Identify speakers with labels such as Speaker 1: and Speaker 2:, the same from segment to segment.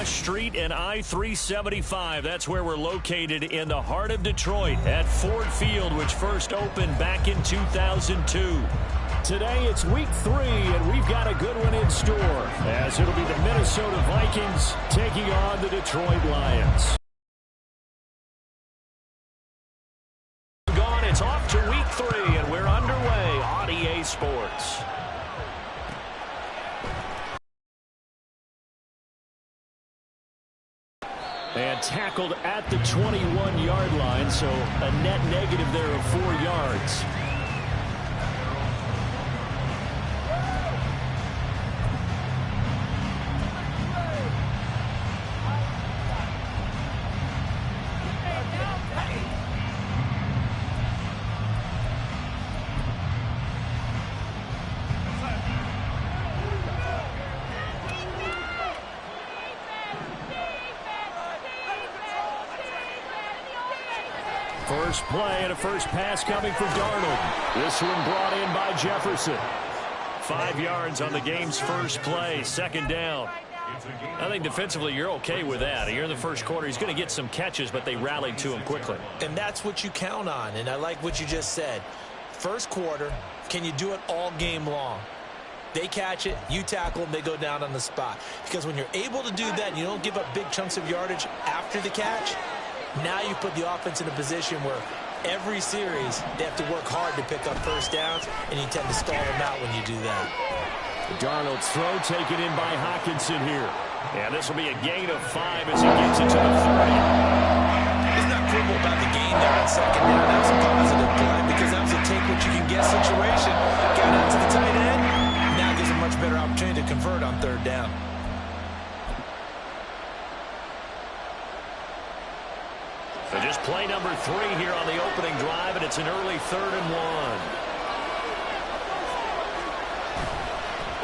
Speaker 1: Rush Street and I-375. That's where we're located in the heart of Detroit at Ford Field, which first opened back in 2002. Today it's week 3, and we've got a good one in store, as it'll be the Minnesota Vikings taking on the Detroit Lions. It's off to week 3, and we're underway on EA Sports. And tackled at the 21-yard line, so a net negative there of 4 yards. First play and a first pass coming from Darnold. This one brought in by Jefferson. 5 yards on the game's first play, second down. I think defensively you're okay with that. Here in the first quarter, he's going to get some catches, but they rallied to him quickly.
Speaker 2: And that's what you count on, and I like what you just said. First quarter, can you do it all game long? They catch it, you tackle them, they go down on the spot. Because when you're able to do that and you don't give up big chunks of yardage after the catch, now you put the offense in a position where every series they have to work hard to pick up first downs, and you tend to stall them out when you do that.
Speaker 1: Darnold's throw taken in by Hockenson here. And this will be a gain of 5 as he gets it to the 30.
Speaker 2: He's not quibble about the gain there on second down. That was a positive play because that was a take what you can get situation. Got out to the tight end. Now gives a much better opportunity to convert on third down.
Speaker 1: So just play number 3 here on the opening drive, and it's an early 3rd and 1.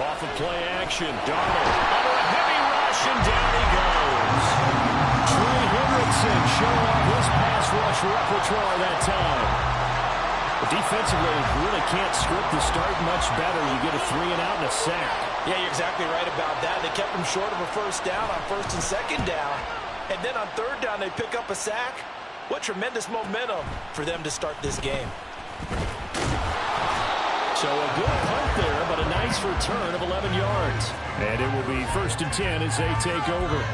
Speaker 1: Off of play action, Darnold under a heavy rush, and down he goes. Trey Hendrickson showing off his pass rush repertoire that time. But defensively, really can't script the start much better. You get a 3 and out and a sack.
Speaker 2: Yeah, you're exactly right about that. They kept him short of a first down on first and second down. And then on third down, they pick up a sack. What tremendous momentum for them to start this game.
Speaker 1: So a good punt there, but a nice return of 11 yards. And it will be 1st and 10 as they take over.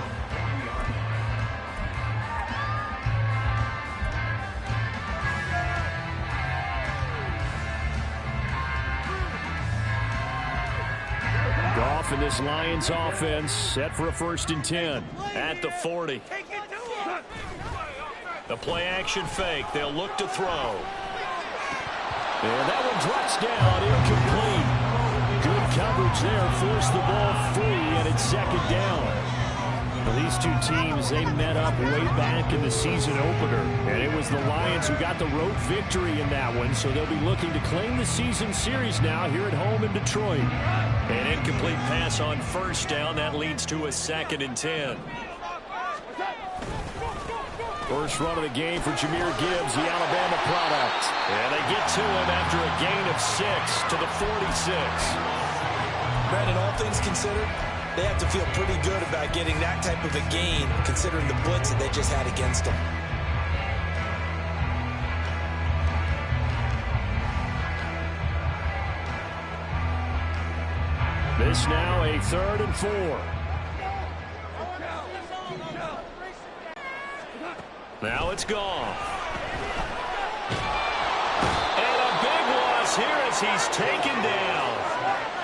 Speaker 1: Goff and this Lions offense set for a 1st and 10 at the 40. The play action fake. They'll look to throw. And that one drops down, incomplete. Good coverage there, forced the ball free, and it's 2nd down. Well, these two teams, they met up way back in the season opener, and it was the Lions who got the road victory in that one, so they'll be looking to claim the season series now here at home in Detroit. An incomplete pass on first down. That leads to a 2nd and 10. First run of the game for Jahmyr Gibbs, the Alabama product. And they get to him after a gain of 6 to the 46.
Speaker 2: Brandon, all things considered, they have to feel pretty good about getting that type of a gain, considering the blitz that they just had against them.
Speaker 1: This now a 3rd and 4. Now it's gone. And a big loss here as he's taken down.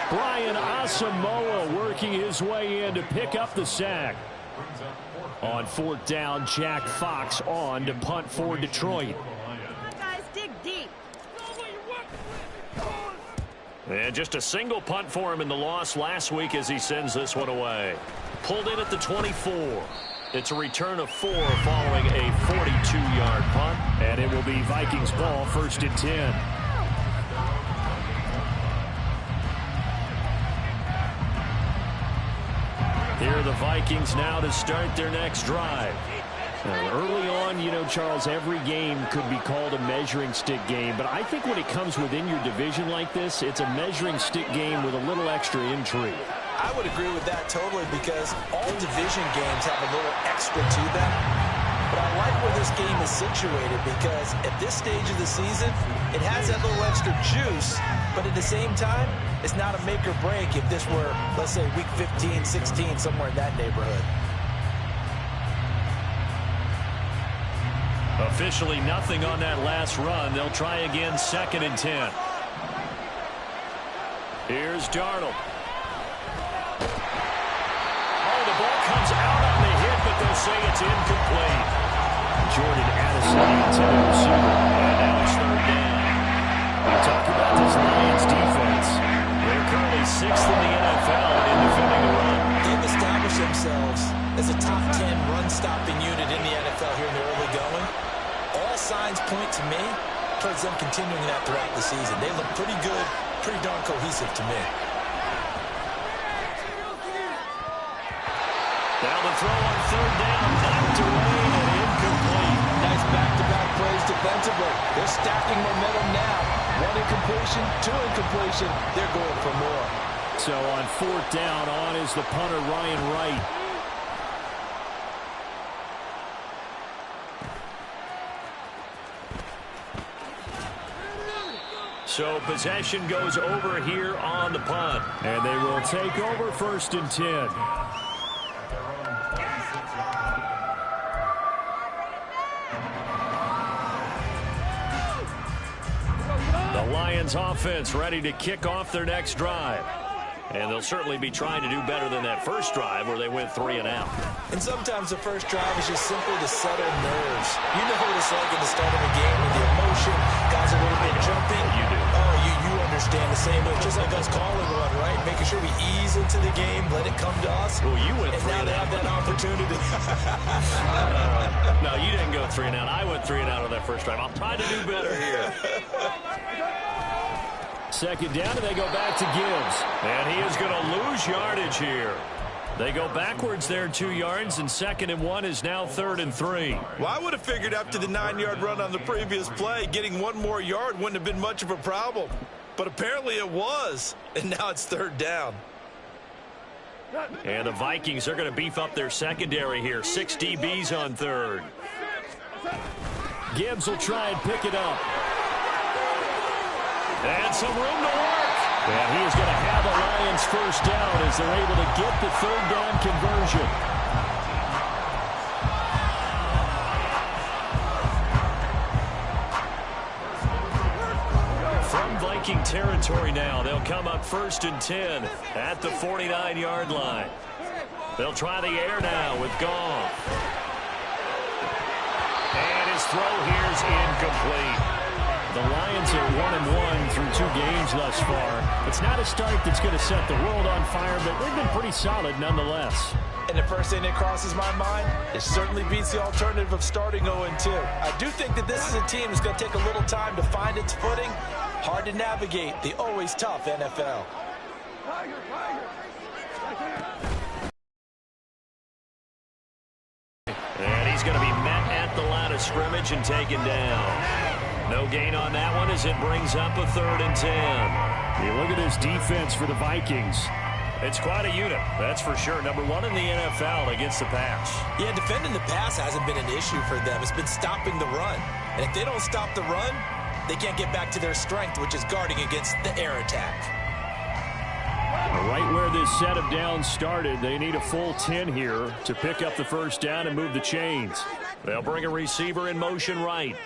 Speaker 1: Brian Asamoah working his way in to pick up the sack. On 4th down, Jack Fox on to punt for Detroit.
Speaker 3: Guys, dig deep.
Speaker 1: And just a single punt for him in the loss last week as he sends this one away. Pulled in at the 24. It's a return of 4 following a 42-yard punt. And it will be Vikings ball, 1st and 10. Here are the Vikings now to start their next drive. Early on, you know, Charles, every game could be called a measuring stick game. But I think when it comes within your division like this, it's a measuring stick game with a little extra intrigue.
Speaker 2: I would agree with that totally because all division games have a little extra to them. But I like where this game is situated because at this stage of the season, it has that little extra juice, but at the same time, it's not a make or break if this were, let's say, week 15, 16, somewhere in that neighborhood.
Speaker 1: Officially nothing on that last run. They'll try again, 2nd and 10. Here's Darnold. Oh, the ball comes out on the hit, but they'll say it's incomplete. Jordan Addison, the intended receiver. And now it's 3rd down. We talk about this Lions defense. They're currently 6th in the NFL in defending the run.
Speaker 2: They've established themselves as a top 10 run-stopping unit in the NFL here in the early going. All signs point to me towards them continuing that throughout the season. They look pretty good, pretty darn cohesive to me.
Speaker 1: Now the throw on 3rd down, knocked away and incomplete.
Speaker 2: Nice back-to-back plays defensively. They're stacking momentum now. 1 incompletion, 2 incompletion. They're going for more.
Speaker 1: So on 4th down, on is the punter, Ryan Wright. So possession goes over here on the punt. And they will take over 1st and 10. The Lions offense ready to kick off their next drive. And they'll certainly be trying to do better than that first drive where they went 3 and out.
Speaker 2: And sometimes the first drive is just simply to settle nerves. You know what it's like at the start of a game with the emotion, guys a little bit jumping.
Speaker 1: You do.
Speaker 2: Oh, you understand the same way. Just like us calling one, right? Making sure we ease into the game, let it come to us.
Speaker 1: Well, you went 3
Speaker 2: and now they have that opportunity.
Speaker 1: No, you didn't go 3 and out. I went 3 and out on that first drive. I'll try to do better here. 2nd down, and they go back to Gibbs. And he is going to lose yardage here. They go backwards there 2 yards, and 2nd and 1 is now 3rd and 3.
Speaker 2: Well, I would have figured after the 9-yard run on the previous play, getting 1 more yard wouldn't have been much of a problem. But apparently it was, and now it's 3rd down.
Speaker 1: And the Vikings are going to beef up their secondary here. 6 DBs on 3rd. Gibbs will try and pick it up. And some room to work. And he is going to have the Lions 1st down as they're able to get the 3rd down conversion. From Viking territory now, they'll come up 1st and 10 at the 49-yard line. They'll try the air now with Goff. And his throw here is incomplete. The Lions are 1-1 through 2 games thus far. It's not a start that's going to set the world on fire, but they've been pretty solid nonetheless.
Speaker 2: And the first thing that crosses my mind, it certainly beats the alternative of starting 0-2. I do think that this is a team that's going to take a little time to find its footing. Hard to navigate the always tough NFL.
Speaker 1: And he's going to be met at the line of scrimmage and taken down. No gain on that one as it brings up a 3rd and 10. You look at this defense for the Vikings. It's quite a unit, that's for sure. Number 1 in the NFL against the pass.
Speaker 2: Yeah, defending the pass hasn't been an issue for them. It's been stopping the run. And if they don't stop the run, they can't get back to their strength, which is guarding against the air attack.
Speaker 1: Right where this set of downs started, they need a full 10 here to pick up the 1st down and move the chains. They'll bring a receiver in motion right.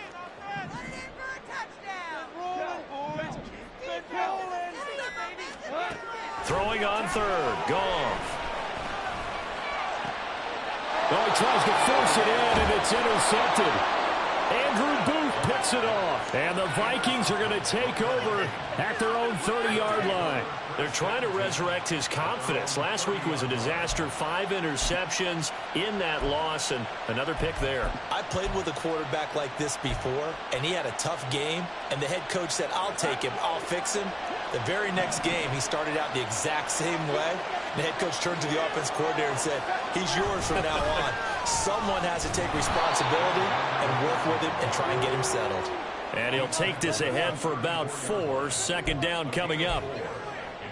Speaker 1: Throwing on 3rd, Goff. Oh, he tries to force it in, and it's intercepted. Andrew Booth picks it off. And the Vikings are going to take over at their own 30-yard line. They're trying to resurrect his confidence. Last week was a disaster. 5 interceptions in that loss, and another pick there.
Speaker 2: I played with a quarterback like this before, and he had a tough game, and the head coach said, I'll take him, I'll fix him. The very next game, he started out the exact same way. The head coach turned to the offense coordinator and said, he's yours from now on. Someone has to take responsibility and work with him and try and get him settled.
Speaker 1: And he'll take this ahead for about 4. 2nd down coming up.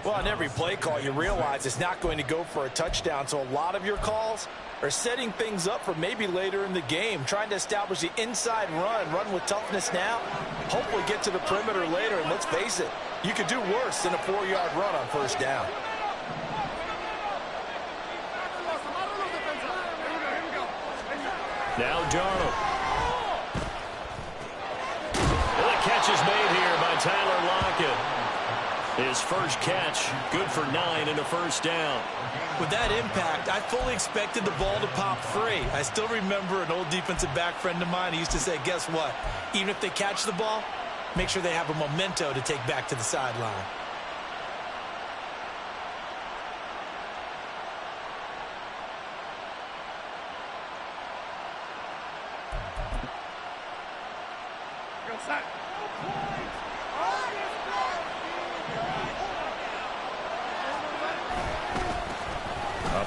Speaker 2: Well, on every play call, you realize it's not going to go for a touchdown, so a lot of your calls are setting things up for maybe later in the game, trying to establish the inside run with toughness now, hopefully get to the perimeter later, and let's face it, you could do worse than a 4-yard run on first down.
Speaker 1: Now Darnold. And the catch is made here by Tyler Lockett. His first catch, good for 9 and a first down.
Speaker 2: With that impact, I fully expected the ball to pop free. I still remember an old defensive back friend of mine who used to say, guess what? Even if they catch the ball, make sure they have a memento to take back to the sideline.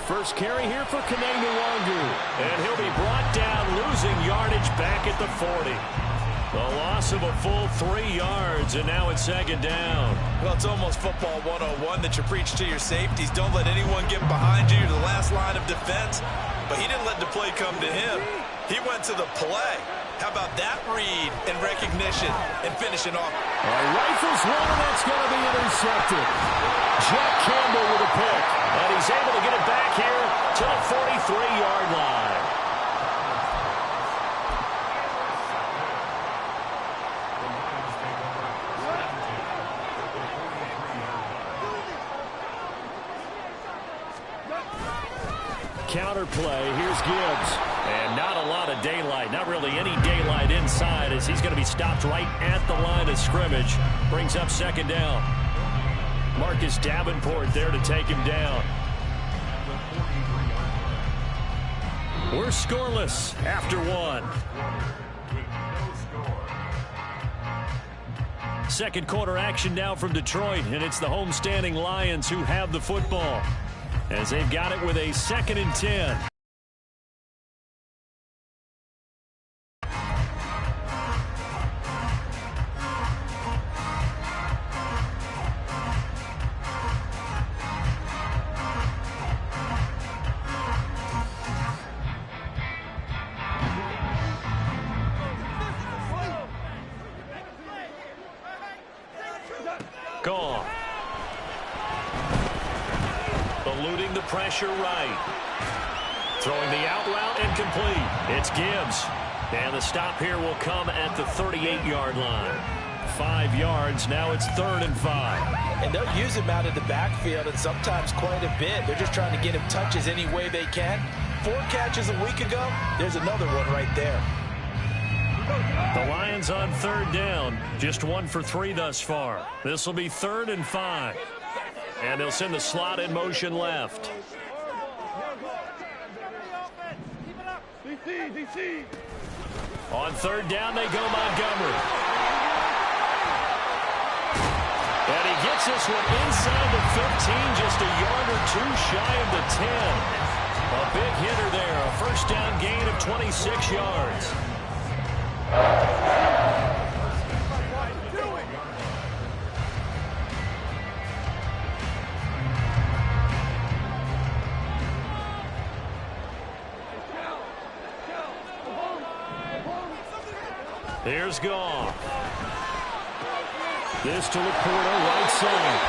Speaker 1: First carry here for Kanenu Wangu. And he'll be brought down, losing yardage back at the 40. The loss of a full 3 yards, and now it's second down.
Speaker 2: Well, it's almost football 101 that you preach to your safeties. Don't let anyone get behind you. You're the last line of defense. But he didn't let the play come to him. He went to the play. How about that read and recognition and finishing off?
Speaker 1: Rifles one, and that's going to be intercepted. Jack Campbell with a pick, and he's able to get it back here to the 43-yard line. Counter play, here's Gibbs. And not a lot of daylight, not really any daylight inside, as he's going to be stopped right at the line of scrimmage. Brings up second down. Marcus Davenport there to take him down. We're scoreless after 1. Second quarter action now from Detroit, and it's the homestanding Lions who have the football, as they've got it with a 2nd and 10. Gone. Eluding the pressure right. Throwing the out route and complete. It's Gibbs. And the stop here will come at the 38-yard line. 5 yards. Now it's 3rd and 5.
Speaker 2: And they'll use him out of the backfield, and sometimes quite a bit. They're just trying to get him touches any way they can. 4 catches a week ago. There's another one right there.
Speaker 1: The Lions on 3rd down. Just 1 for 3 thus far. This will be 3rd and 5. And they'll send the slot in motion left. On 3rd down, they go Montgomery. And he gets this one inside the 15, just a yard or 2 shy of the 10. A big hitter there, a first down gain of 26 yards. Here's Goff. This to Laporta, right side.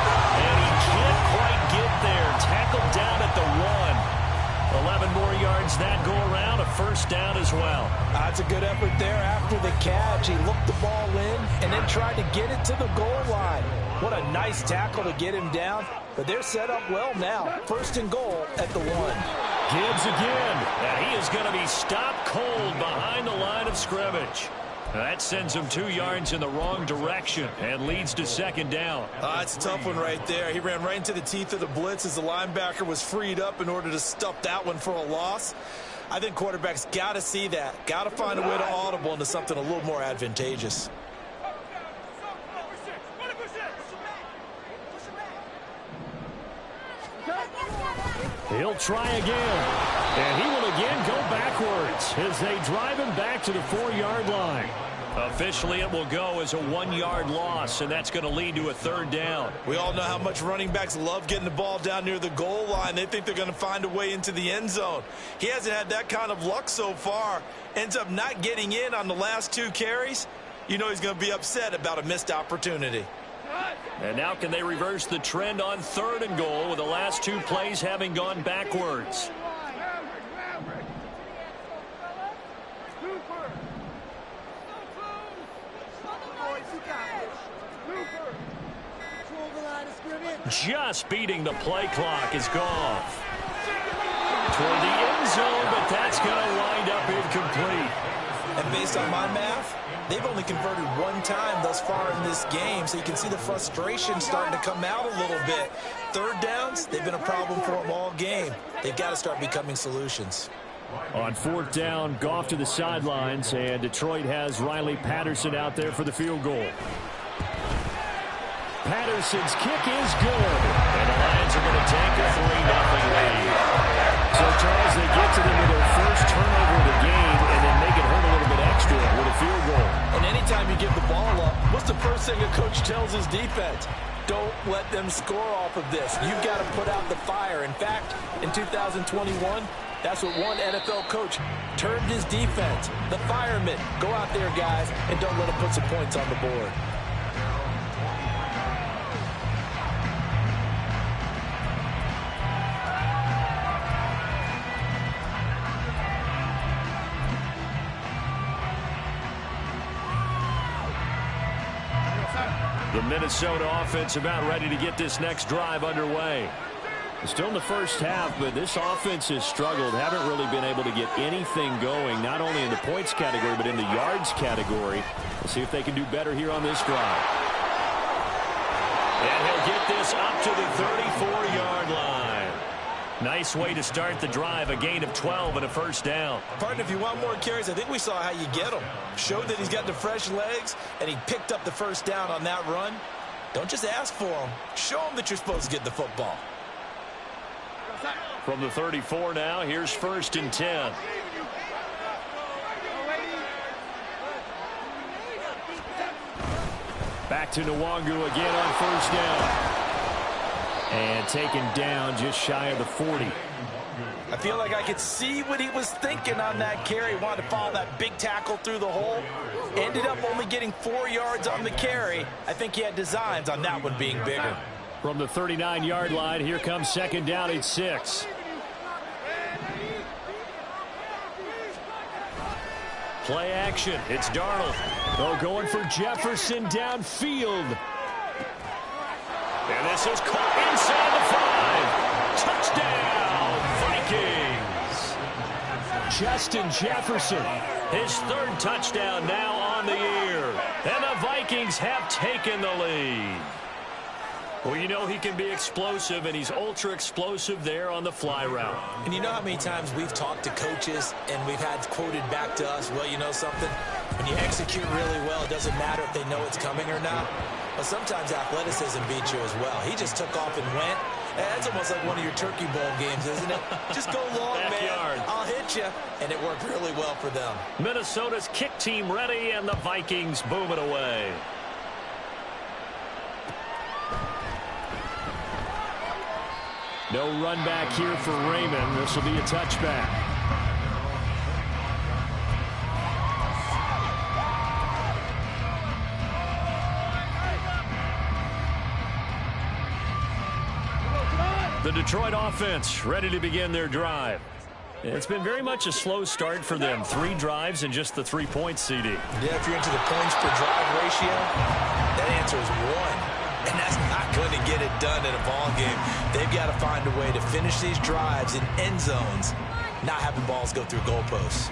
Speaker 1: And he can't quite get there. Tackled down at the 1. 11 more yards that go around. A first down as well.
Speaker 2: That's a good effort there after the catch. He looked the ball in and then tried to get it to the goal line. What a nice tackle to get him down. But they're set up well now. 1st and goal at the 1.
Speaker 1: Gibbs again. And he is going to be stopped cold behind the line of scrimmage. That sends him 2 yards in the wrong direction and leads to 2nd down.
Speaker 2: That's a tough one right there. He ran right into the teeth of the blitz as the linebacker was freed up in order to stuff that one for a loss. I think quarterbacks got to see that. Got to find a way to audible into something a little more advantageous.
Speaker 1: He'll try again. And he will again go backwards as they drive him back to the 4-yard line. Officially, it will go as a 1-yard loss, and that's going to lead to a 3rd down.
Speaker 2: We all know how much running backs love getting the ball down near the goal line. They think they're going to find a way into the end zone. He hasn't had that kind of luck so far. Ends up not getting in on the last 2 carries. You know he's going to be upset about a missed opportunity.
Speaker 1: And now can they reverse the trend on 3rd and goal with the last 2 plays having gone backwards? Just beating the play clock is Goff. Toward the end zone, but that's going to wind up incomplete.
Speaker 2: And based on my math, they've only converted 1 time thus far in this game, so you can see the frustration starting to come out a little bit. 3rd downs, they've been a problem for them all game. They've got to start becoming solutions.
Speaker 1: On 4th down, Goff to the sidelines, and Detroit has Riley Patterson out there for the field goal. Patterson's kick is good, and the Lions are going to take a 3-0 lead. So, Charles, they get to them with their first turnover of the game and then make it hurt a little bit extra with a field goal.
Speaker 2: And anytime you give the ball up, what's the first thing a coach tells his defense? Don't let them score off of this. You've got to put out the fire. In fact, in 2021, that's what one NFL coach termed his defense. The firemen. Go out there, guys, and don't let them put some points on the board.
Speaker 1: The Minnesota offense about ready to get this next drive underway. Still in the first half, but this offense has struggled. Haven't really been able to get anything going, not only in the points category, but in the yards category. We'll see if they can do better here on this drive. And he'll get this up to the 34-yard line. Nice way to start the drive, a gain of 12 and a 1st down.
Speaker 2: Partner, if you want more carries, I think we saw how you get them. Showed that he's got the fresh legs, and he picked up the 1st down on that run. Don't just ask for them. Show them that you're supposed to get the football.
Speaker 1: From the 34 now, here's 1st and 10. Back to Nwangu again on 1st down. And taken down just shy of the 40.
Speaker 2: I feel like I could see what he was thinking on that carry. Wanted to follow that big tackle through the hole. Ended up only getting 4 yards on the carry. I think he had designs on that one being bigger.
Speaker 1: From the 39-yard line, here comes 2nd down and 6. Play action. It's Darnold. Oh, going for Jefferson downfield. And this is caught inside the 5. Touchdown, Vikings. Justin Jefferson, his 3rd touchdown now on the year. And the Vikings have taken the lead. Well, you know he can be explosive, and he's ultra-explosive there on the fly route.
Speaker 2: And you know how many times we've talked to coaches and we've had quoted back to us, well, you know something? When you execute really well, it doesn't matter if they know it's coming or not. But sometimes athleticism beats you as well. He just took off and went. That's almost like one of your Turkey Bowl games, isn't it? Just go long, man. I'll hit you. And it worked really well for them.
Speaker 1: Minnesota's kick team ready, and the Vikings boom it away. No run back here for Raymond. This will be a touchback. The Detroit offense ready to begin their drive. It's been very much a slow start for them. 3 drives and just the 3 points, CD.
Speaker 2: Yeah, if you're into the points per drive ratio, that answer is 1. And that's not going to get it done in a ball game. They've got to find a way to finish these drives in end zones, not having balls go through goalposts.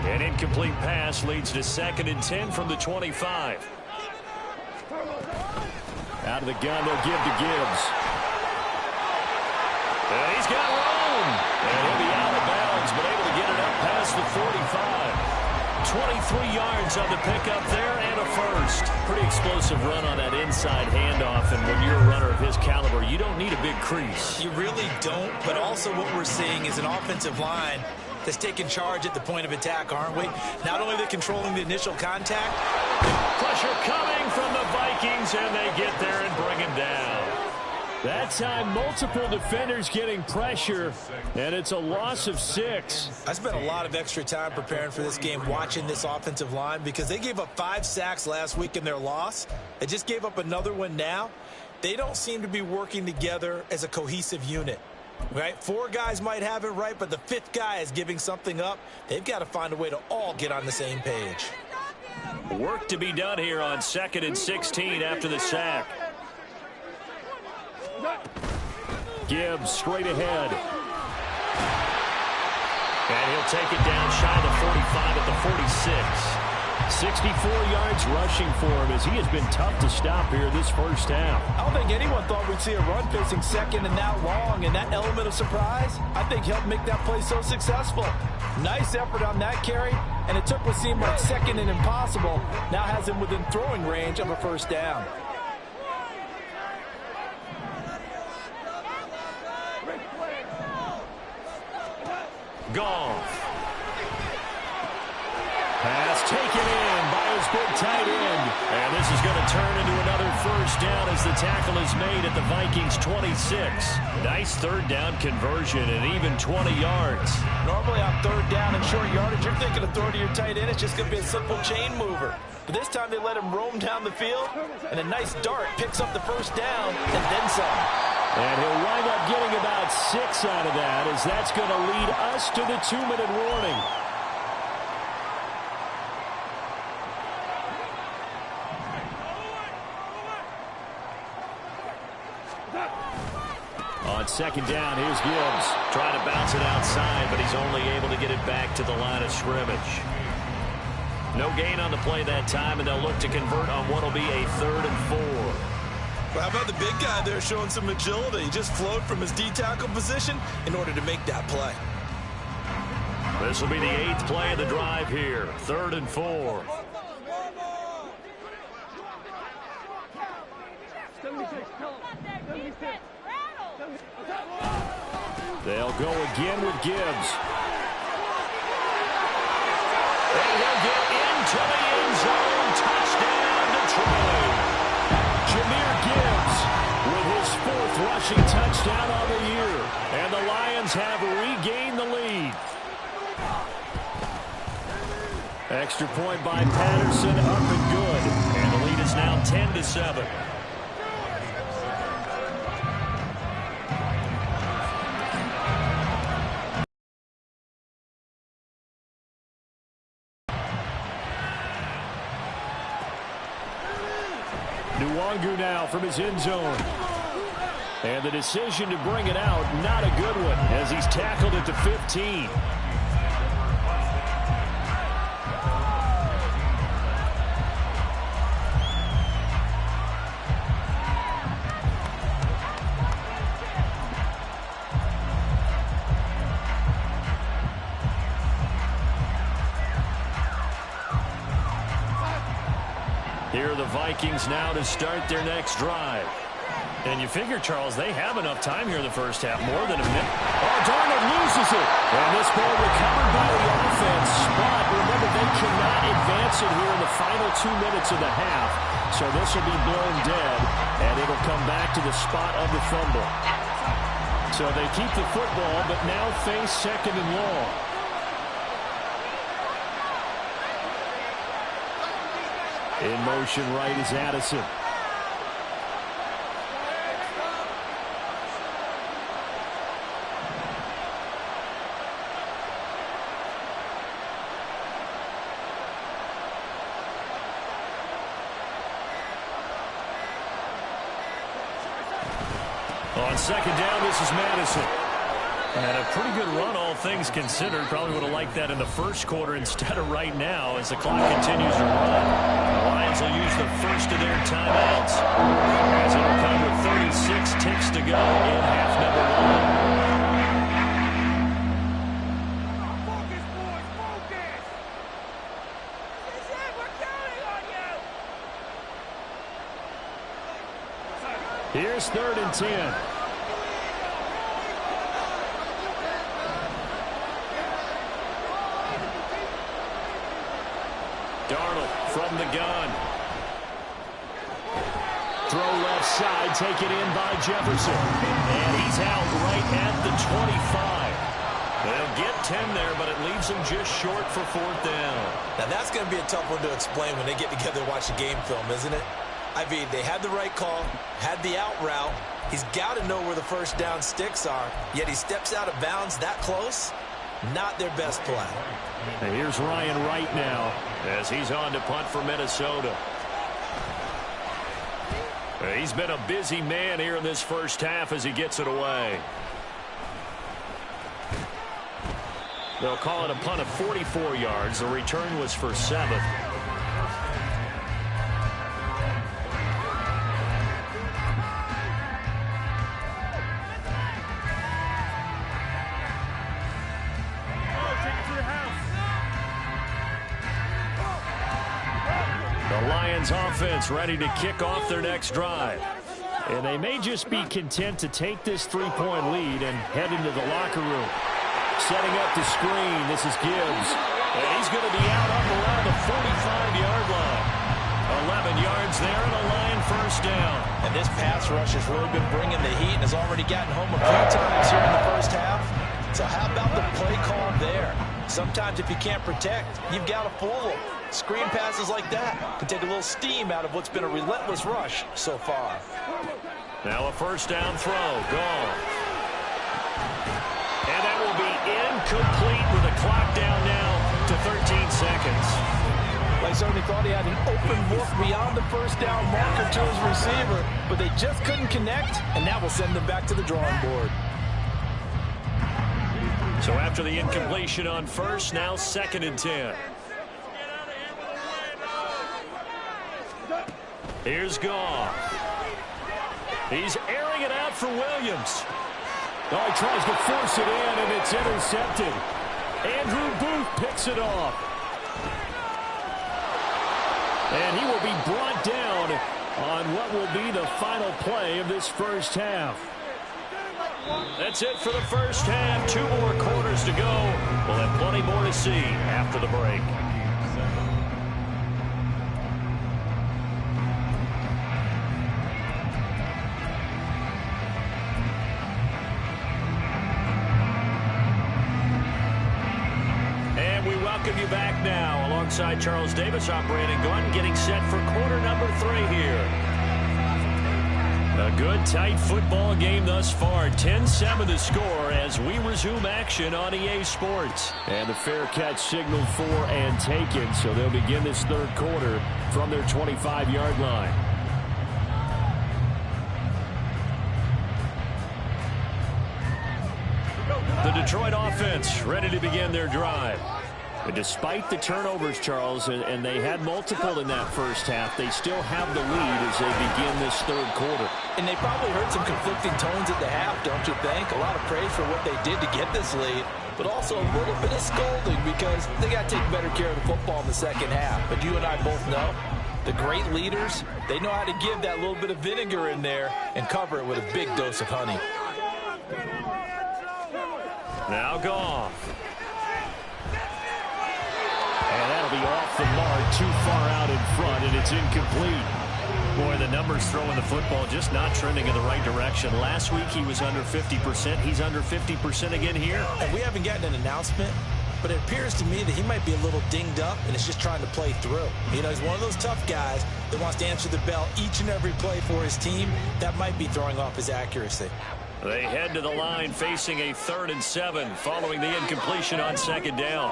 Speaker 1: An incomplete pass leads to 2nd and 10 from the 25. Out of the gun, they'll give to Gibbs. And he's got room. And he'll be out of bounds, but able to get it up past the 45. 23 yards on the pickup there and a 1st. Pretty explosive run on that inside handoff, and when you're a runner of his caliber, you you don't need a big crease.
Speaker 2: You really don't, but also what we're seeing is an offensive line that's taking charge at the point of attack, aren't we? Not only are they controlling the initial contact.
Speaker 1: Pressure coming from the Vikings, and they get there and bring him down. That time, multiple defenders getting pressure, and it's a loss of 6.
Speaker 2: I spent a lot of extra time preparing for this game watching this offensive line because they gave up 5 sacks last week in their loss. They just gave up another one now. They don't seem to be working together as a cohesive unit. Right? 4 guys might have it right, but the 5th guy is giving something up. They've got to find a way to all get on the same page.
Speaker 1: Work to be done here on 2nd and 16 after the sack. Gibbs straight ahead. And he'll take it down shy of the 45 at the 46. 64 yards rushing for him as he has been tough to stop here this first half.
Speaker 2: I don't think anyone thought we'd see a run facing 2nd and that long, and that element of surprise, I think, helped make that play so successful. Nice effort on that carry, and it took what seemed like 2nd and impossible, now has him within throwing range of a first down.
Speaker 1: Goff. Pass taken in by his big tight end. And this is going to turn into another first down as the tackle is made at the Vikings 26. Nice 3rd down conversion and even 20 yards.
Speaker 2: Normally on 3rd down and short yardage, you're thinking of throwing to your tight end. It's just going to be a simple chain mover. But this time they let him roam down the field, and a nice dart picks up the first down and then some.
Speaker 1: And he'll wind up getting about 6 out of that as that's going to lead us to the 2-minute warning. On 2nd down, here's Gibbs. Trying to bounce it outside, but he's only able to get it back to the line of scrimmage. No gain on the play that time, and they'll look to convert on what will be a 3rd and 4.
Speaker 2: Well, how about the big guy there showing some agility? He just flowed from his D-tackle position in order to make that play.
Speaker 1: This will be the 8th play of the drive here. 3rd and 4. They'll go again with Gibbs. And he'll get into the end zone. Touchdown, Detroit. Jahmyr Gibbs with his 4th rushing touchdown on the year. And the Lions have regained the lead. Extra point by Patterson, up and good. And the lead is now 10-7. Nwangu now from his end zone. And the decision to bring it out, not a good one, as he's tackled at the 15. Here are the Vikings now to start their next drive. And you figure, Charles, they have enough time here in the first half, more than a minute. Oh, Darnold loses it. And this ball recovered by the offense. But remember, they cannot advance it here in the final 2 minutes of the half. So this will be blown dead, and it'll come back to the spot of the fumble. So they keep the football, but now face 2nd and long. In motion right is Addison. On 2nd down, this is Madison. And a pretty good run, all things considered. Probably would have liked that in the first quarter instead of right now as the clock continues to run. The Lions will use the first of their timeouts as it'll come with 36 ticks to go in half number 1. Here Here's 3rd and 10. Darnold from the gun. Throw left side, taken in by Jefferson. And he's out right at the 25. They'll get 10 there, but it leaves them just short for 4th down.
Speaker 2: Now that's going to be a tough one to explain when they get together and watch the game film, isn't it? I mean, they had the right call, had the out route. He's got to know where the first down sticks are, yet he steps out of bounds that close. Not their best play.
Speaker 1: And here's Ryan Wright now as he's on to punt for Minnesota. He's been a busy man here in this first half as he gets it away. They'll call it a punt of 44 yards. The return was for 7. The Lions offense ready to kick off their next drive. And they may just be content to take this 3-point lead and head into the locker room. Setting up the screen, this is Gibbs. And he's going to be out up around the 45-yard line. 11 yards there and a Lion first down.
Speaker 2: And this pass rush has really been bringing the heat and has already gotten home a few times here in the first half. So how about the play call there? Sometimes if you can't protect, you've got to fool them. Screen passes like that can take a little steam out of what's been a relentless rush so far.
Speaker 1: Now a first down throw. Gone. And that will be incomplete with the clock down now to 13 seconds.
Speaker 2: They certainly thought he had an open look beyond the first down marker to his receiver, but they just couldn't connect, and that will send them back to the drawing board.
Speaker 1: So after the incompletion on first, now 2nd and 10. Here's Goff. He's airing it out for Williams. Oh, he tries to force it in, and it's intercepted. Andrew Booth picks it off. And he will be brought down on what will be the final play of this first half. That's it for the first half. 2 more quarters to go. We'll have plenty more to see after the break. Welcome you back now. Alongside Charles Davis, I'm Brandon Gordon, getting set for quarter number 3 here. A good, tight football game thus far. 10-7 the score as we resume action on EA Sports. And the fair catch signaled for and taken, so they'll begin this 3rd quarter from their 25-yard line. The Detroit offense ready to begin their drive. But despite the turnovers, Charles, and they had multiple in that first half, they still have the lead as they begin this 3rd quarter.
Speaker 2: And they probably heard some conflicting tones at the half, don't you think? A lot of praise for what they did to get this lead, but also a little bit of scolding because they got to take better care of the football in the second half. But you and I both know the great leaders, they know how to give that little bit of vinegar in there and cover it with a big dose of honey.
Speaker 1: Now Goff. And that'll be off the mark, too far out in front, and it's incomplete. Boy, the numbers throwing the football just not trending in the right direction. Last week he was under 50%. He's under 50% again here.
Speaker 2: And we haven't gotten an announcement, but it appears to me that he might be a little dinged up and is just trying to play through. You know, he's one of those tough guys that wants to answer the bell each and every play for his team. That might be throwing off his accuracy.
Speaker 1: They head to the line facing a 3rd and 7 following the incompletion on 2nd down.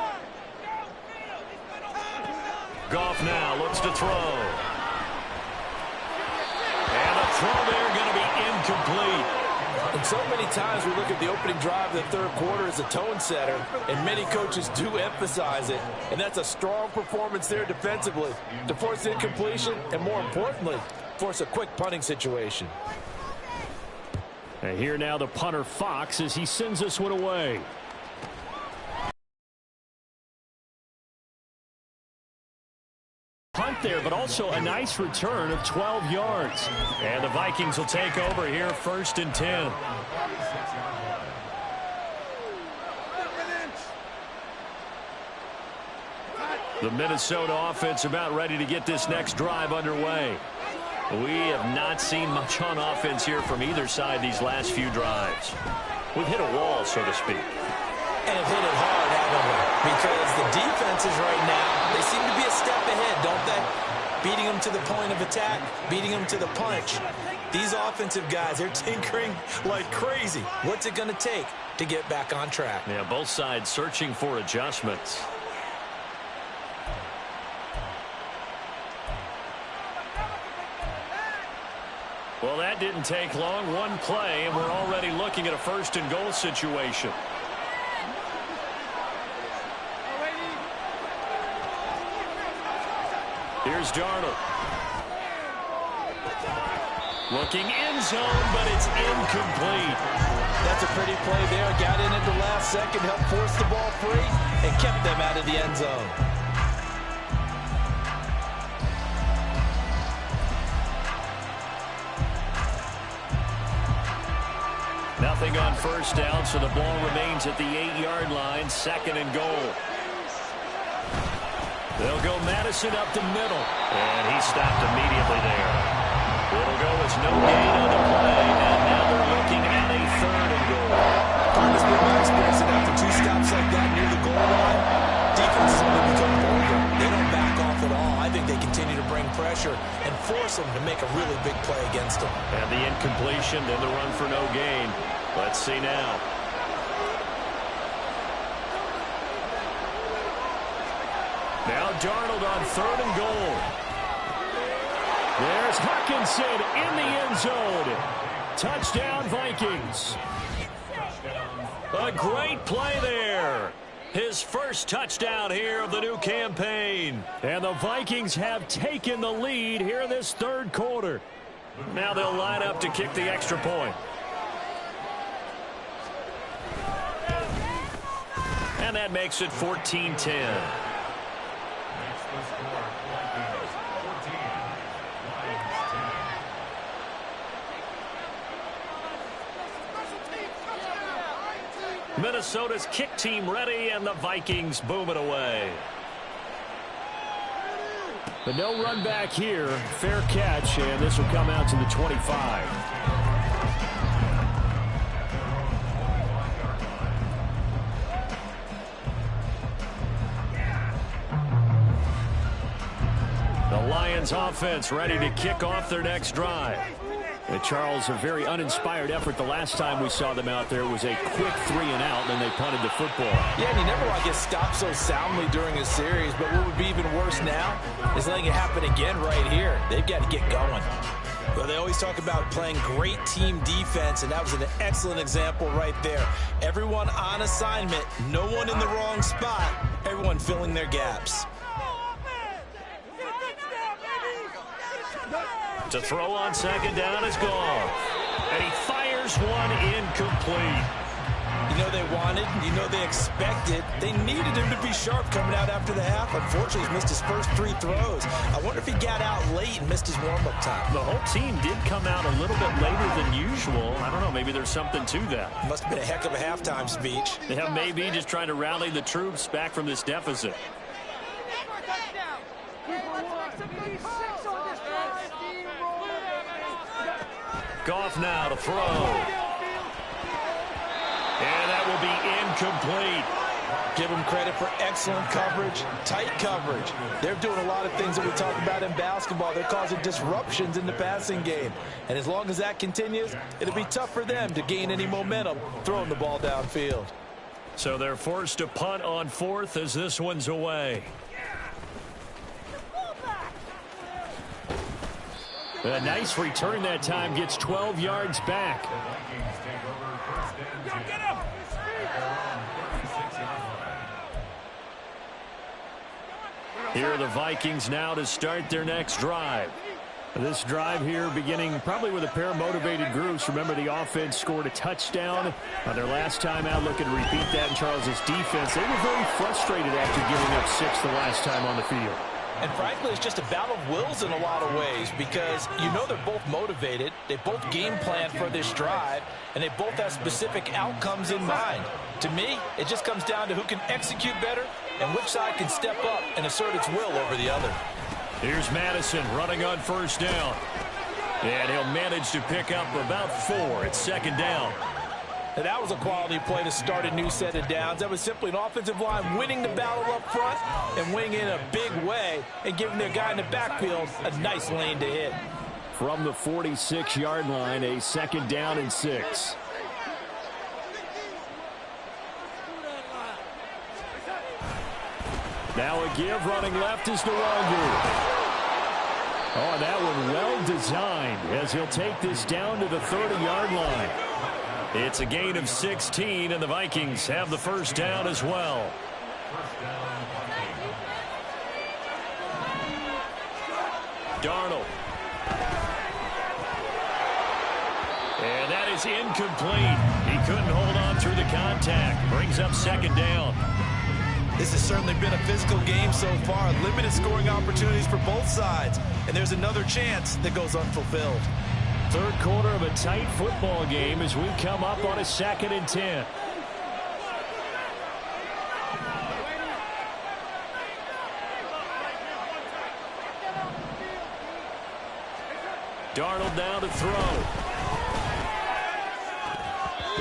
Speaker 1: Goff now looks to throw. And the throw there going to be incomplete.
Speaker 2: And so many times we look at the opening drive of the 3rd quarter as a tone setter, and many coaches do emphasize it. And that's a strong performance there defensively to force incompletion and, more importantly, force a quick punting situation.
Speaker 1: And here now the punter Fox as he sends this one away. Punt there but also a nice return of 12 yards. And the Vikings will take over here, 1st and 10. The Minnesota offense about ready to get this next drive underway. We have not seen much on offense here from either side these last few drives. We've hit a wall, so to speak.
Speaker 2: And have hit it hard, haven't we? Because the defenses right now, they seem to be a step ahead, don't they? Beating them to the point of attack, beating them to the punch. These offensive guys, they're tinkering like crazy. What's it going to take to get back on track?
Speaker 1: Yeah, both sides searching for adjustments. Well, that didn't take long. One play, and we're already looking at a 1st and goal situation. Here's Darnold. Looking end zone, but it's incomplete.
Speaker 2: That's a pretty play there. Got in at the last second, helped force the ball free, and kept them out of the end zone.
Speaker 1: Nothing on 1st down, so the ball remains at the 8-yard line, 2nd and goal. They'll go Madison up the middle, and he stopped immediately there. It'll go as no gain on the play, and now they're looking at a 3rd and goal.
Speaker 2: Partner's been my experience that after 2 stops like that near the goal line, defenses only become bolder. They don't back off at all. I think they continue to bring pressure and force them to make a really big play against them.
Speaker 1: And the incompletion, then the run for no gain. Let's see now. Now Darnold on 3rd and goal. There's Hawkinson in the end zone. Touchdown, Vikings. A great play there. His first touchdown here of the new campaign. And the Vikings have taken the lead here in this 3rd quarter. Now they'll line up to kick the extra point. And that makes it 14-10. Minnesota's kick team ready, and the Vikings boom it away. But no run back here. Fair catch, and this will come out to the 25. The Lions offense ready to kick off their next drive. And Charles, a very uninspired effort the last time we saw them out there was a quick 3 and out, and then they punted the football.
Speaker 2: Yeah, and you never want to get stopped so soundly during a series, but what would be even worse now is letting it happen again right here. They've got to get going. Well, they always talk about playing great team defense, and that was an excellent example right there. Everyone on assignment, no one in the wrong spot, everyone filling their gaps.
Speaker 1: To throw on 2nd down is gone. And he fires one incomplete.
Speaker 2: You know they wanted, you know they expected. They needed him to be sharp coming out after the half. Unfortunately, he's missed his first 3 throws. I wonder if he got out late and missed his warm-up time.
Speaker 1: The whole team did come out a little bit later than usual. I don't know, maybe there's something to that.
Speaker 2: Must have been a heck of a halftime speech.
Speaker 1: Yeah, maybe just trying to rally the troops back from this deficit. Goff now to throw. And that will be incomplete.
Speaker 2: Give them credit for excellent coverage, tight coverage. They're doing a lot of things that we talk about in basketball. They're causing disruptions in the passing game. And as long as that continues, it'll be tough for them to gain any momentum throwing the ball downfield.
Speaker 1: So they're forced to punt on 4th as this one's away. A nice return that time, gets 12 yards back. Here are the Vikings now to start their next drive. This drive here beginning probably with a pair of motivated groups. Remember, the offense scored a touchdown on their last time out. Looking to repeat that in Charles's defense. They were very frustrated after giving up 6 the last time on the field.
Speaker 2: And frankly, it's just a battle of wills in a lot of ways because you know they're both motivated. They both game plan for this drive, and they both have specific outcomes in mind. To me, it just comes down to who can execute better and which side can step up and assert its will over the other.
Speaker 1: Here's Madison running on first down. And he'll manage to pick up about 4 at second down.
Speaker 2: And that was a quality play to start a new set of downs. That was simply an offensive line winning the battle up front and winning in a big way and giving their guy in the backfield a nice lane to hit.
Speaker 1: From the 46-yard line, a second down and 6. Now a give running left is Nwangu. Oh, that one well designed as he'll take this down to the 30-yard line. It's a gain of 16, and the Vikings have the first down as well. Darnold. And that is incomplete. He couldn't hold on through the contact. Brings up second down.
Speaker 2: This has certainly been a physical game so far. Limited scoring opportunities for both sides. And there's another chance that goes unfulfilled.
Speaker 1: Third quarter of a tight football game as we come up on a 2nd and 10. Darnold now to throw.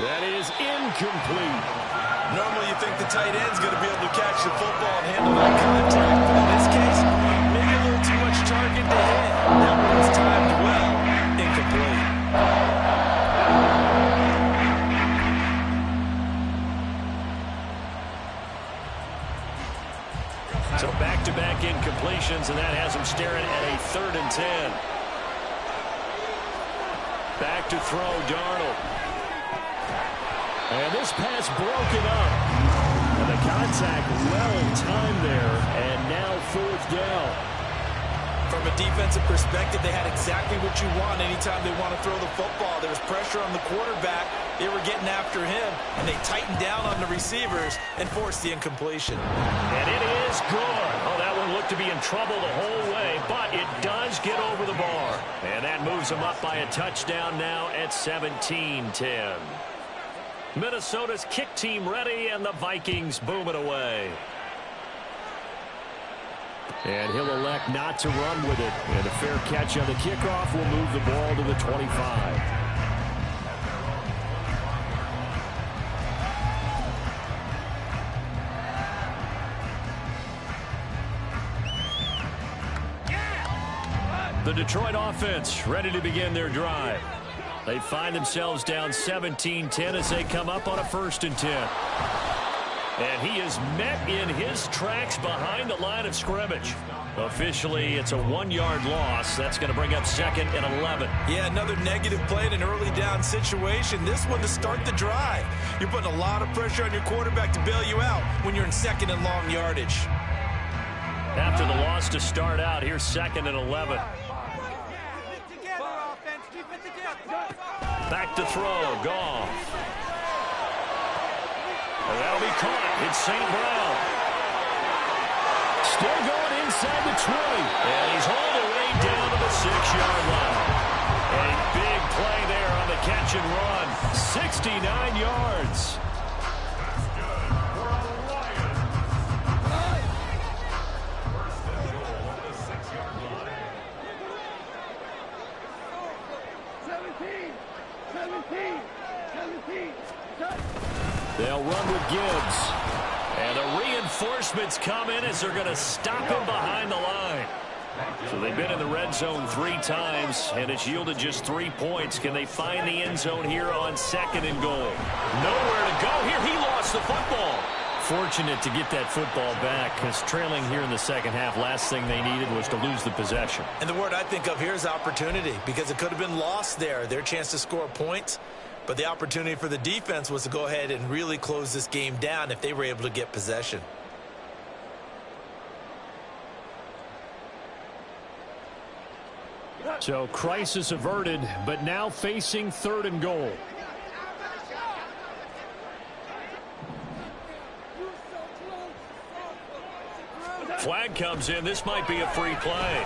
Speaker 1: That is incomplete.
Speaker 2: Normally you think the tight end's going to be able to catch the football and handle that contact. But in this case, maybe a little too much target to hit. That one's timed well. Incomplete.
Speaker 1: So back-to-back incompletions, and that has him staring at a 3rd and 10. Back to throw, Darnold. And this pass broken up. And the contact well timed there, and now 4th down.
Speaker 2: From a defensive perspective, they had exactly what you want anytime they want to throw the football. There was pressure on the quarterback. They were getting after him, and they tightened down on the receivers and forced the incompletion.
Speaker 1: And it is good. Oh, that one looked to be in trouble the whole way, but it does get over the bar. And that moves them up by a touchdown now at 17-10. Minnesota's kick team ready, and the Vikings boom it away. And he'll elect not to run with it. And a fair catch on the kickoff will move the ball to the 25. The Detroit offense ready to begin their drive. They find themselves down 17-10 as they come up on a 1st and 10. And he is met in his tracks behind the line of scrimmage. Officially, it's a 1-yard loss. That's going to bring up 2nd and 11.
Speaker 2: Yeah, another negative play in an early down situation. This one to start the drive. You're putting a lot of pressure on your quarterback to bail you out when you're in 2nd and long yardage.
Speaker 1: After the loss to start out, here's 2nd and 11. Back to throw, Goff. And that'll be caught. It's St. Brown. Still going inside the 20. And he's hauled away down to the 6-yard line. A big play there on the catch and run. 69 yards. They'll run with Gibbs. And the reinforcements come in as they're going to stop him behind the line. So they've been in the red zone 3 times, and it's yielded just 3 points. Can they find the end zone here on 2nd and goal? Nowhere to go here. He lost the football. Fortunate to get that football back, because trailing here in the second half, last thing they needed was to lose the possession.
Speaker 2: And the word I think of here is opportunity, because it could have been lost there. Their chance to score points. But the opportunity for the defense was to go ahead and really close this game down if they were able to get possession.
Speaker 1: So crisis averted, but now facing 3rd and goal. flag comes in. This might be a free play.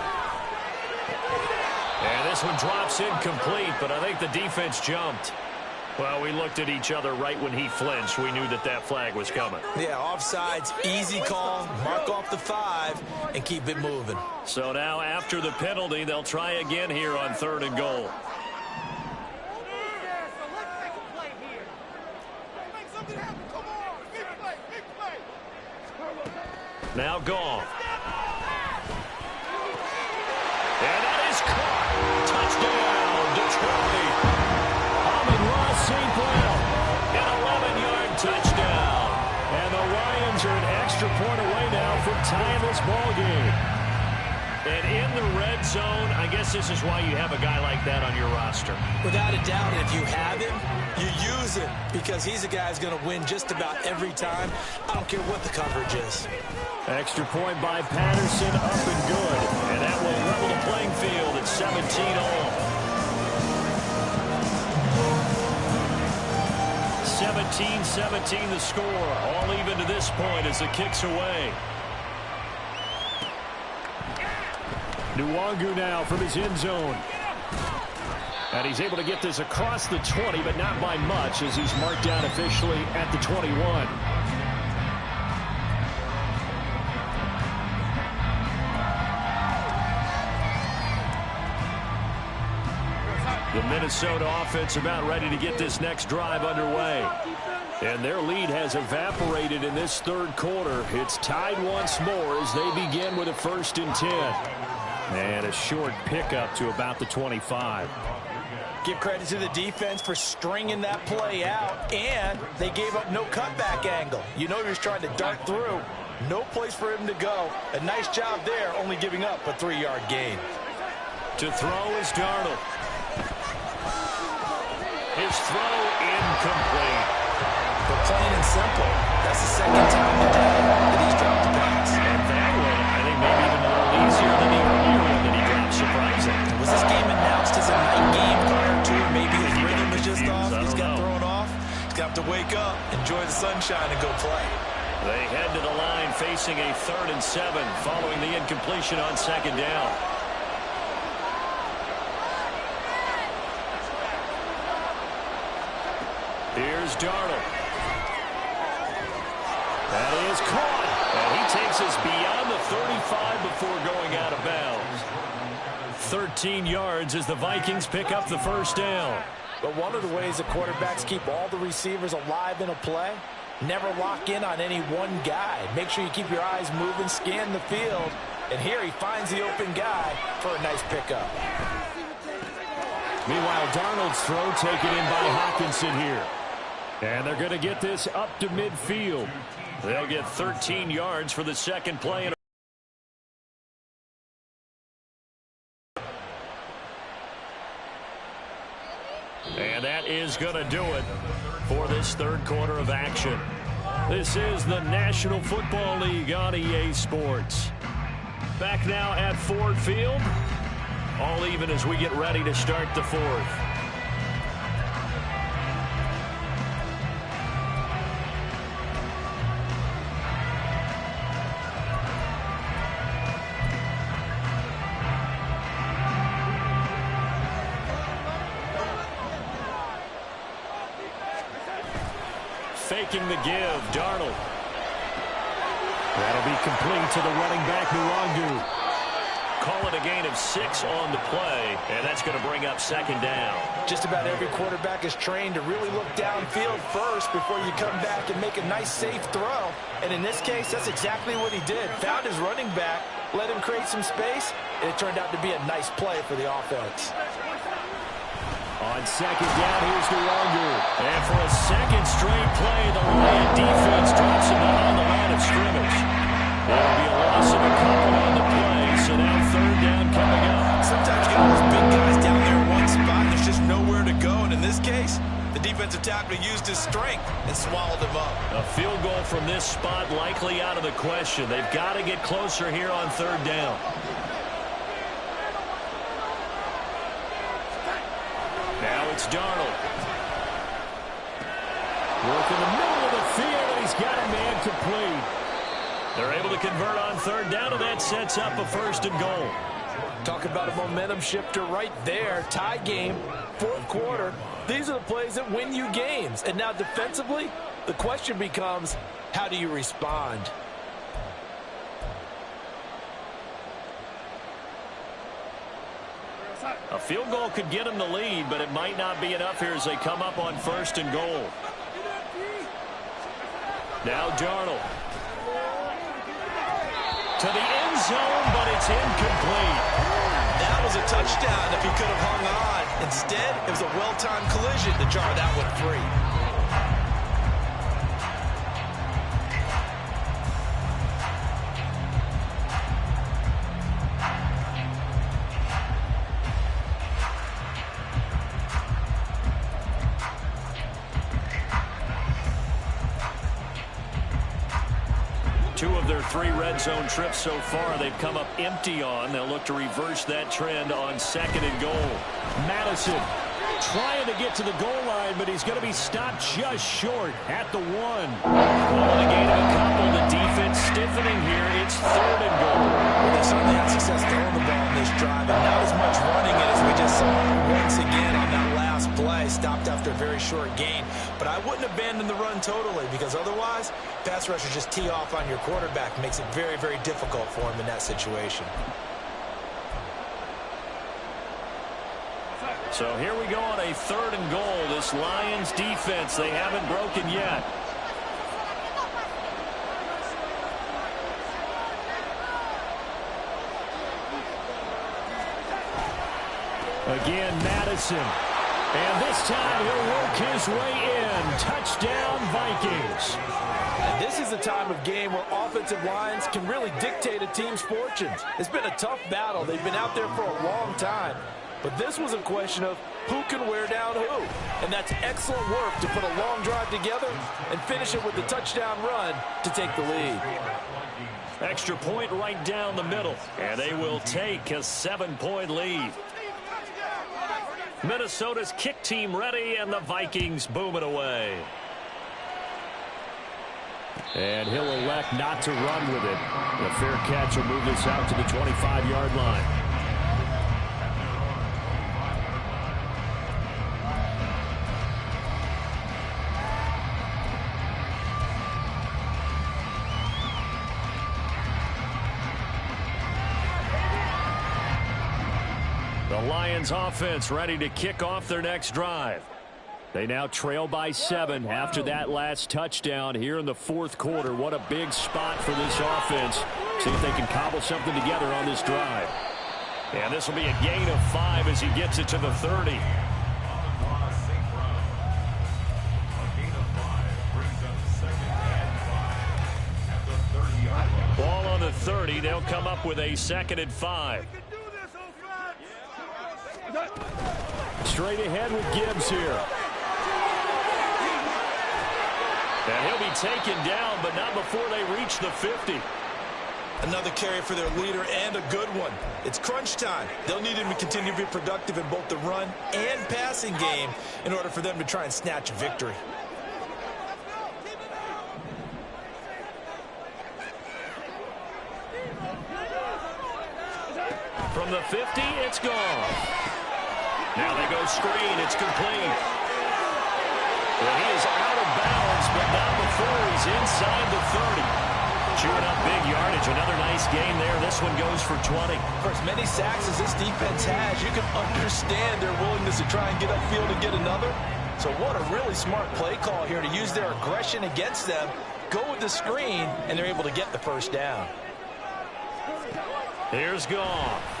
Speaker 1: And this one drops incomplete, but I think the defense jumped. Well, we looked at each other right when he flinched. We knew that that flag was coming.
Speaker 2: Yeah, offsides, easy call. Mark off the 5 and keep it moving.
Speaker 1: So now after the penalty, they'll try again here on 3rd and goal. Now gone. And that is caught. Touchdown, Detroit. Amon-Ra St. Brown, an 11-yard touchdown. And the Lions are an extra point away now from tying this ball game. And in the red zone, I guess this is why you have a guy like that on your roster.
Speaker 2: Without a doubt, if you have him, you use him because he's a guy who's going to win just about every time. I don't care what the coverage is.
Speaker 1: Extra point by Patterson, up and good. And that will level the playing field at 17 all. 17-17 the score. All even to this point as the kick's away. Nwangu now from his end zone. And he's able to get this across the 20, but not by much as he's marked down officially at the 21. The Minnesota offense about ready to get this next drive underway. And their lead has evaporated in this 3rd quarter. It's tied once more as they begin with a 1st and 10. And a short pickup to about the 25.
Speaker 2: Give credit to the defense for stringing that play out, and they gave up no cutback angle. You know he was trying to dart through. No place for him to go. A nice job there, only giving up a 3-yard gain.
Speaker 1: To throw is Darnold. His throw incomplete.
Speaker 2: But plain and simple, that's the 2nd time today that he's dropped the pass.
Speaker 1: And that one, I think maybe even a little easier than the earlier one that he dropped, surprising.
Speaker 2: Was this game announced as a night game prior to? Maybe his rhythm was just off. He's got thrown off. He's got to wake up, enjoy the sunshine, and go play.
Speaker 1: They head to the line facing a 3rd and 7 following the incompletion on 2nd down. Here's Darnold. That is caught. And he takes us beyond the 35 before going out of bounds. 13 yards as the Vikings pick up the 1st down.
Speaker 2: But one of the ways the quarterbacks keep all the receivers alive in a play, never lock in on any one guy. Make sure you keep your eyes moving, scan the field. And here he finds the open guy for a nice pickup.
Speaker 1: Meanwhile, Darnold's throw taken in by Hawkinson here. And they're going to get this up to midfield. They'll get 13 yards for the 2nd play. And that is going to do it for this 3rd quarter of action. This is the National Football League on EA Sports. Back now at Ford Field. All even as we get ready to start the 4th. Faking the give, Darnold. That'll be complete to the running back, Nwangu. Call it a gain of 6 on the play, and that's going to bring up 2nd down.
Speaker 2: Just about every quarterback is trained to really look downfield first before you come back and make a nice, safe throw. And in this case, that's exactly what he did. Found his running back, let him create some space, and it turned out to be a nice play for the offense.
Speaker 1: On 2nd down, here's Nwangu. And for a 2nd straight play, the Lion defense drops him behind the line of scrimmage. There'll be a loss of a couple on the play, so now 3rd down coming up.
Speaker 2: Sometimes you get all those big guys down there in one spot, and there's just nowhere to go. And in this case, the defensive tackle used his strength and swallowed him up.
Speaker 1: A field goal from this spot likely out of the question. They've got to get closer here on 3rd down. Now it's Darnold. Work in the middle of the field, and he's got a man complete. They're able to convert on third down, and that sets up a 1st and goal.
Speaker 2: Talk about a momentum shifter right there. Tie game, 4th quarter. These are the plays that win you games. And now defensively, the question becomes, how do you respond?
Speaker 1: A field goal could get them the lead, but it might not be enough here as they come up on 1st and goal. Now Darnold. To the end zone, but it's incomplete.
Speaker 2: That was a touchdown if he could have hung on. Instead, it was a well-timed collision to jar that one free.
Speaker 1: Two of their 3 red zone trips so far they've come up empty on. They'll look to reverse that trend on 2nd and goal. Madison trying to get to the goal line, but he's going to be stopped just short at the 1. Only gain of a couple. The defense stiffening here. It's 3rd and goal.
Speaker 2: Well, they certainly had success throwing the ball in this drive, and not as much running it as we just saw once again on that last play. Stopped after a very short gain. But I wouldn't abandon the run totally, because otherwise, pass rushers just tee off on your quarterback. Makes it very, very difficult for him in that situation.
Speaker 1: So here we go on a 3rd and goal. This Lions defense, they haven't broken yet. Again, Madison. And this time he'll work his way in. Touchdown, Vikings.
Speaker 2: And this is the time of game where offensive lines can really dictate a team's fortunes. It's been a tough battle. They've been out there for a long time. But this was a question of who can wear down who. And that's excellent work to put a long drive together and finish it with the touchdown run to take the lead.
Speaker 1: Extra point right down the middle. And they will take a 7-point lead. Minnesota's kick team ready, and the Vikings boom it away. And he'll elect not to run with it. The fair catch will move this out to the 25-yard line. The Lions offense ready to kick off their next drive. They now trail by 7 after that last touchdown here in the 4th quarter. What a big spot for this offense. See if they can cobble something together on this drive. And this will be a gain of 5 as he gets it to the 30. Ball on the 30. They'll come up with a 2nd and 5. Straight ahead with Gibbs here. And he'll be taken down, but not before they reach the 50.
Speaker 2: Another carry for their leader, and a good one. It's crunch time. They'll need him to continue to be productive in both the run and passing game in order for them to try and snatch a victory.
Speaker 1: From the 50, it's gone. Now they go screen. It's complete. Well, he is out of bounds, but not before he's inside the 30. Chewing up big yardage. Another nice gain there. This one goes for 20.
Speaker 2: For as many sacks as this defense has, you can understand their willingness to try and get upfield and get another. So what a really smart play call here to use their aggression against them. Go with the screen, and they're able to get the first down.
Speaker 1: Here's Goff.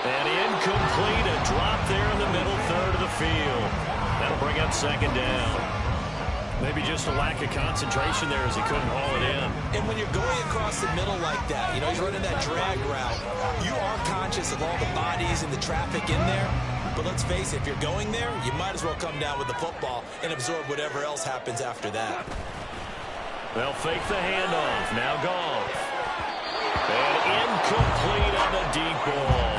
Speaker 1: And incomplete. A drop there in the middle third of the field. That'll bring up 2nd down. Maybe just a lack of concentration there as he couldn't haul it in.
Speaker 2: And when you're going across the middle like that, you know, he's running that drag route, you are conscious of all the bodies and the traffic in there. But let's face it, if you're going there, you might as well come down with the football and absorb whatever else happens after that.
Speaker 1: They'll fake the handoff. Now Goff. And incomplete on the deep ball.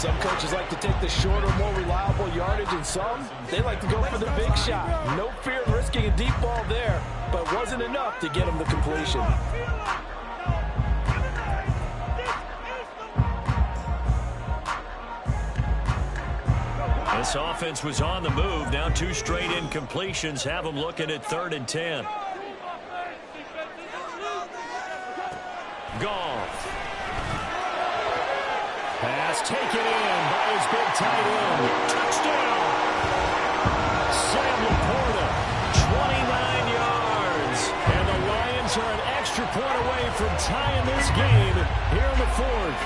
Speaker 4: Some coaches like to take the shorter, more reliable yardage, and some, they like to go for the big shot. No fear in risking a deep ball there, but wasn't enough to get him the completion.
Speaker 1: This offense was on the move. Now 2 straight incompletions have them looking at 3rd and 10. Goff. Pass taken in by his big tight end. Touchdown. Sam Laporta, 29 yards. And the Lions are an extra point away from tying this game here in the 4th.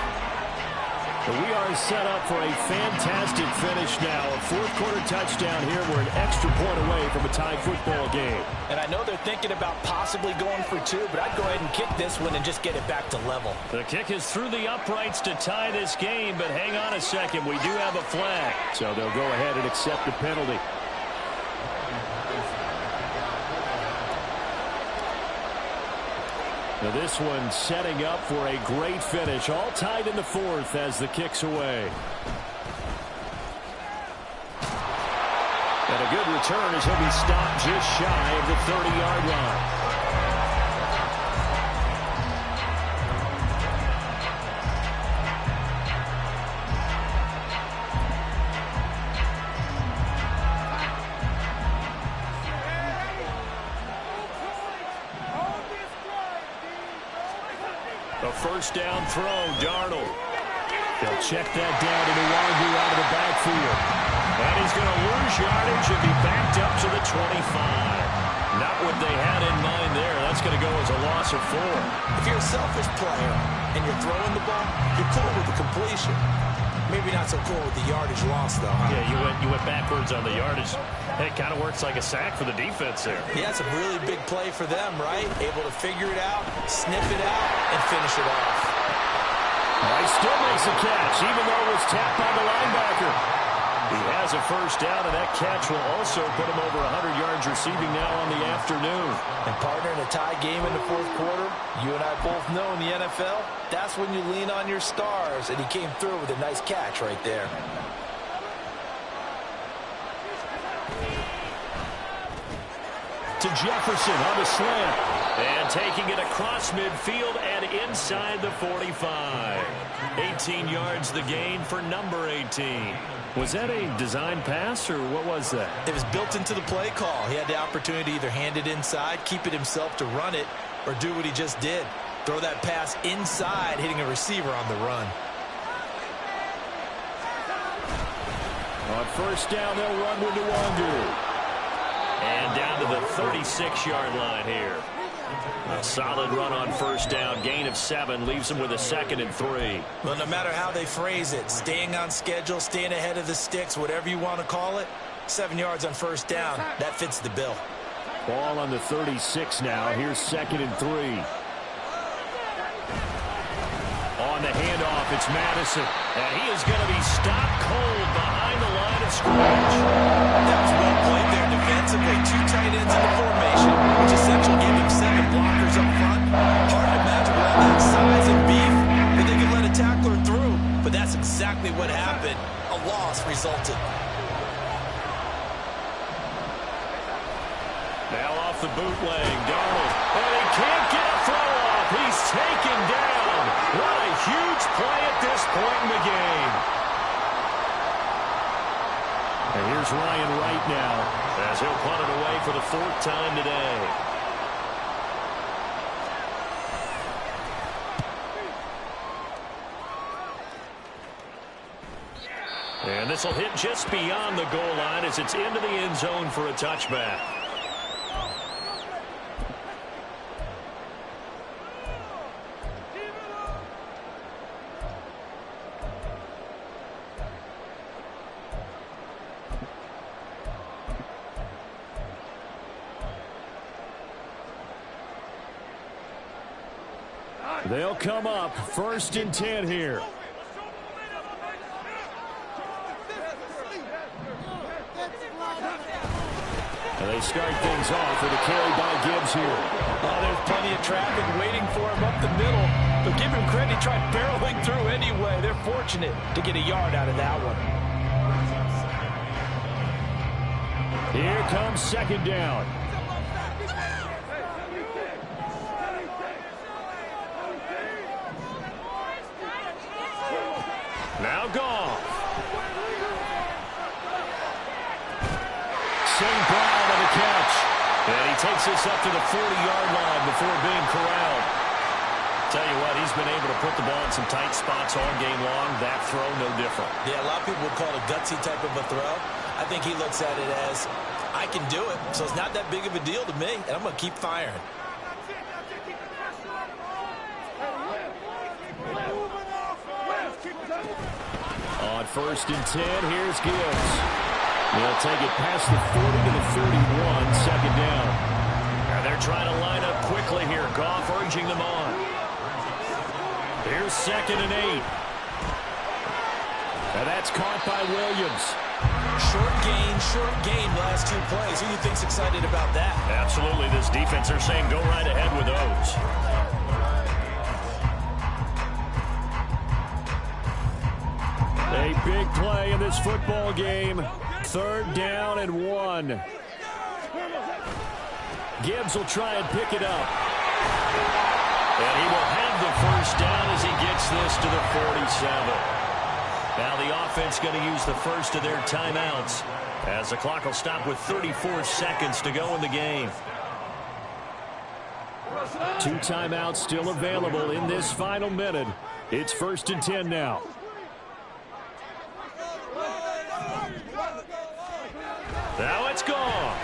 Speaker 1: We are set up for a fantastic finish now. A 4th-quarter touchdown here. We're an extra point away from a tied football game.
Speaker 4: And I know they're thinking about possibly going for 2, but I'd go ahead and kick this one and just get it back to level.
Speaker 1: The kick is through the uprights to tie this game, but hang on a second. We do have a flag. So they'll go ahead and accept the penalty. Now this one setting up for a great finish. All tied in the 4th as the kick's away. And a good return as he'll be stopped just shy of the 30-yard line. A first down throw, Darnold. They'll check that down to Nwangu out of the backfield. And he's going to lose yardage and be backed up to the 25. Not what they had in mind there. That's going to go as a loss of 4.
Speaker 2: If you're a selfish player and you're throwing the ball, you're cool with the completion. Maybe not so cool with the yardage loss, though. Huh?
Speaker 1: Yeah, you went backwards on the yardage. It kind of works like a sack for the defense there.
Speaker 2: Yeah, it's a really big play for them, right? Able to figure it out, snip it out, and finish it off.
Speaker 1: He still makes a catch, even though it was tapped by the linebacker. He has a first down, and that catch will also put him over 100 yards receiving now on the afternoon.
Speaker 2: And partner, in a tie game in the 4th quarter, you and I both know in the NFL, that's when you lean on your stars, and he came through with a nice catch right there.
Speaker 1: To Jefferson on the slant. And taking it across midfield and inside the 45. 18 yards the gain for number 18. Was that a design pass, or what was that?
Speaker 2: It was built into the play call. He had the opportunity to either hand it inside, keep it himself to run it, or do what he just did. Throw that pass inside, hitting a receiver on the run.
Speaker 1: On first down, they'll run with Nwangu. And down to the 36-yard line here. A solid run on first down. Gain of 7 leaves them with a 2nd and 3.
Speaker 2: Well, no matter how they phrase it, staying on schedule, staying ahead of the sticks, whatever you want to call it, 7 yards on first down, that fits the bill.
Speaker 1: Ball on the 36 now. Here's 2nd and 3. On the handoff, it's Madison. And he is going to be stopped cold behind the line of scrimmage.
Speaker 2: That was well played there defensively. 2 tight ends in the formation, which essentially gave him 7 blockers up front. Hard to imagine with all that size and beef that they could let a tackler through. But that's exactly what happened. A loss resulted.
Speaker 1: Now off the bootleg, Darnold. And he can't get a throw off. He's taken down. What a huge play at this point in the game. And here's Ryan Wright now as he'll punt it away for the 4th time today. And this will hit just beyond the goal line as it's into the end zone for a touchback. They'll come up 1st and 10 here. And they start things off with a carry by Gibbs here.
Speaker 4: Oh, there's plenty of traffic waiting for him up the middle. But give him credit, he tried barreling through anyway. They're fortunate to get a yard out of that one.
Speaker 1: Here comes second down. Now Goff. St. Brown on the catch. And he takes this up to the 40-yard line before being corralled. Tell you what, he's been able to put the ball in some tight spots all game long. That throw, no different.
Speaker 2: Yeah, a lot of people would call it a gutsy type of a throw. I think he looks at it as, I can do it, so it's not that big of a deal to me, and I'm going to keep firing.
Speaker 1: On 1st and 10, here's Gibbs. They'll take it past the 40 to the 41, second down. And they're trying to line up quickly here. Goff urging them on. Here's 2nd and 8. And that's caught by Williams.
Speaker 2: Short gain last 2 plays. Who do you think's excited about that?
Speaker 1: Absolutely. This defense, they're saying go right ahead with those. A big play in this football game. 3rd down and 1. Gibbs will try and pick it up. And he will have the 1st down as he gets this to the 47. Now the offense going to use the first of their timeouts as the clock will stop with 34 seconds to go in the game. 2 timeouts still available in this final minute. It's 1st and 10 now. Now it's gone.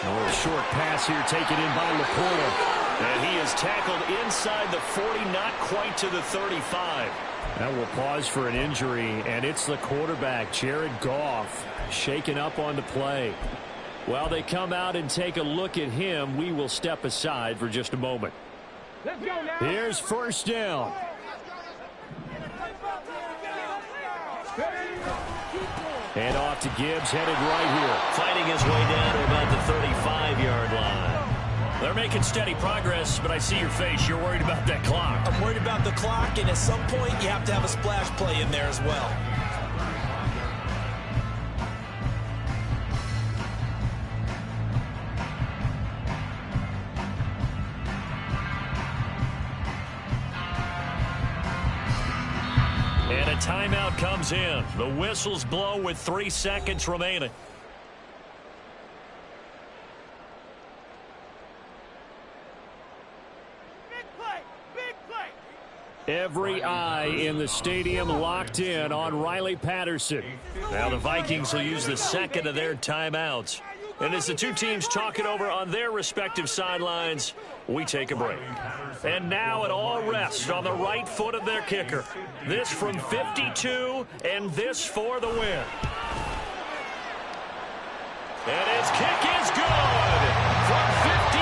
Speaker 1: A little short pass here taken in by Laporta. And he is tackled inside the 40, not quite to the 35. Now we'll pause for an injury, and it's the quarterback, Jared Goff, shaken up on the play. While they come out and take a look at him, we will step aside for just a moment. Here's 1st down. And off to Gibbs, headed right here. Fighting his way down to about the 35-yard line. They're making steady progress, but I see your face. You're worried about that clock.
Speaker 2: I'm worried about the clock, and at some point, you have to have a splash play in there as well.
Speaker 1: And a timeout comes in. The whistles blow with 3 seconds remaining. Every eye in the stadium locked in on Riley Patterson. Now the Vikings will use the 2nd of their timeouts. And as the 2 teams talk it over on their respective sidelines, we take a break. And now it all rests on the right foot of their kicker. This from 52, and this for the win. And his kick is good. From 52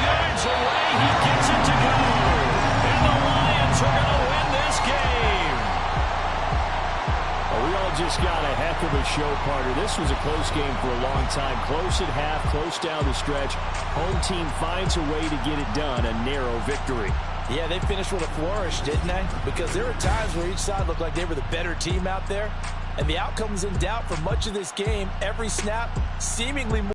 Speaker 1: yards away, he gets it to go. And the Lions are going to win this game. We all just got a heck of a show, partner. This was a close game for a long time. Close at half, close down the stretch. Home team finds a way to get it done, a narrow victory.
Speaker 2: Yeah, they finished with a flourish, didn't they? Because there were times where each side looked like they were the better team out there. And the outcome was in doubt for much of this game. Every snap seemingly more